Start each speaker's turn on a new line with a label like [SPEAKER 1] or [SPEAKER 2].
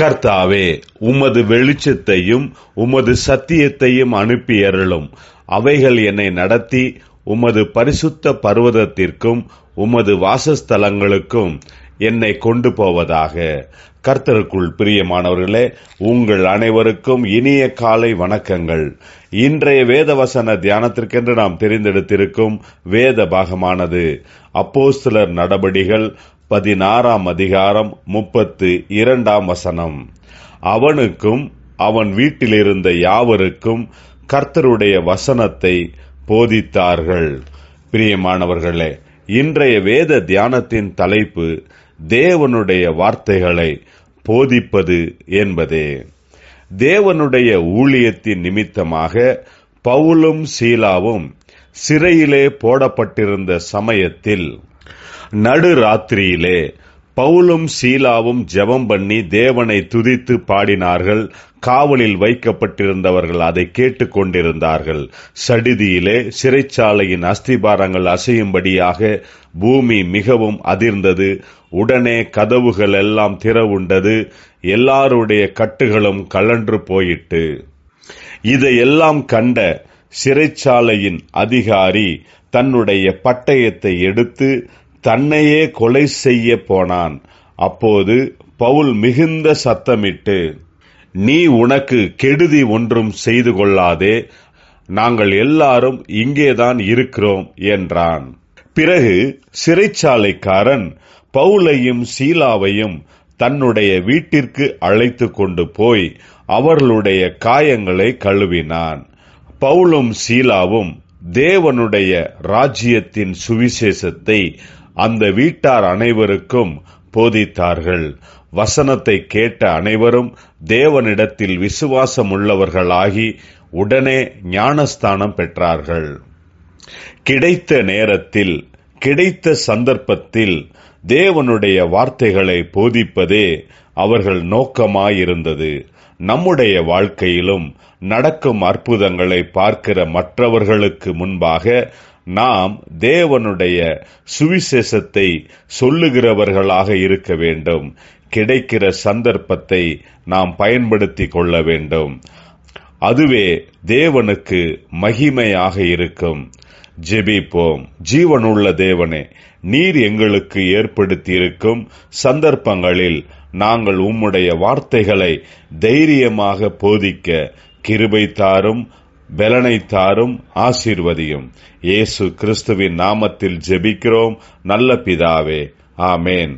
[SPEAKER 1] கர்த்தாவே, உமது வெளிச்சத்தையும் உமது சத்தியத்தையும் அனுப்பியருளும். அவைகள் என்னை நடத்தி உமது பரிசுத்த பர்வதத்திற்கும் உமது வாசஸ்தலங்களுக்கும் என்னை கொண்டு போவதாக. கர்த்தருக்குள் பிரியமானவர்களே, உங்கள் அனைவருக்கும் இனிய காலை வணக்கங்கள். இன்றைய வேதவசன தியானத்திற்கென்று நாம் தெரிந்தெடுத்திருக்கும் வேத பாகமானது அப்போஸ்தலர் நடபடிகள் 16 அதிகாரம் 32 அவனுக்கும் அவன் வீட்டிலிருந்த யாவருக்கும் கர்த்தருடைய வசனத்தை போதித்தார்கள். பிரியமானவர்களே, இன்றைய வேத தியானத்தின் தலைப்பு தேவனுடைய வார்த்தைகளை போதிப்பது என்பதே. தேவனுடைய ஊழியத்தின் நிமித்தமாக பவுலும் சீலாவும் சிறையிலே போடப்பட்டிருந்த சமயத்தில் நடுராத்திரியிலே பவுலும் சீலாவும் ஜெபம் பண்ணி தேவனை துதித்து பாடினார்கள். காவலில் வைக்கப்பட்டிருந்தவர்கள் அதை கேட்டுக் கொண்டிருந்தார்கள். சடிதியிலே சிறைச்சாலையின் அஸ்திபாரங்கள் அசையும்படியாக பூமி மிகவும் அதிர்ந்தது. உடனே கதவுகள் எல்லாம் திறவுண்டது. எல்லாருடைய கட்டுகளும் கழன்று போயிட்டு. இதையெல்லாம் கண்ட சிறைச்சாலையின் அதிகாரி தன்னுடைய பட்டயத்தை எடுத்து தன்னையே கொலை செய்ய போனான். அப்போது பவுல் மிகுந்த சத்தமிட்டு, நீ உனக்கு கெடுதி ஒன்றும் செய்து கொள்ளாதே, நாங்கள் எல்லாரும் இங்கேதான் இருக்கிறோம் என்றான். பிறகு சிறைச்சாலைக்காரன் பவுலையும் சீலாவையும் தன்னுடைய வீட்டிற்கு அழைத்து கொண்டு போய் அவர்களுடைய காயங்களை கழுவினான். பவுலும் சீலாவும் தேவனுடைய ராஜ்யத்தின் சுவிசேஷத்தை அந்த வீட்டார் அனைவருக்கும் போதித்தார்கள். வசனத்தை கேட்ட அனைவரும் தேவனிடத்தில் விசுவாசம் உள்ளவர்களாகி உடனே ஞானஸ்தானம் பெற்றார்கள். கிடைத்த நேரத்தில், கிடைத்த சந்தர்ப்பத்தில் தேவனுடைய வார்த்தைகளை போதிப்பதே அவர்கள் நோக்கமாயிருந்தது. நம்முடைய வாழ்க்கையிலும் நடக்கும் அற்புதங்களை பார்க்கிற மற்றவர்களுக்கு முன்பாக நாம் தேவனுடைய சுவிசேஷத்தை சொல்லுகிறவர்களாக இருக்க வேண்டும். கிடைக்கிற சந்தர்ப்பத்தை நாம் பயன்படுத்தி கொள்ள வேண்டும். அதுவே தேவனுக்கு மகிமையாக இருக்கும். ஜெபிப்போம். ஜீவனுள்ள தேவனே, நீர் எங்களுக்கு ஏற்படுத்தியிருக்கும் சந்தர்ப்பங்களில் நாங்கள் உம்முடைய வார்த்தைகளை தைரியமாக போதிக்க கிருபை தாரும், பலனை தாரும், ஆசீர்வதியும். இயேசு கிறிஸ்துவின் நாமத்தில் ஜெபிக்கிறோம் நல்ல பிதாவே. ஆமேன்.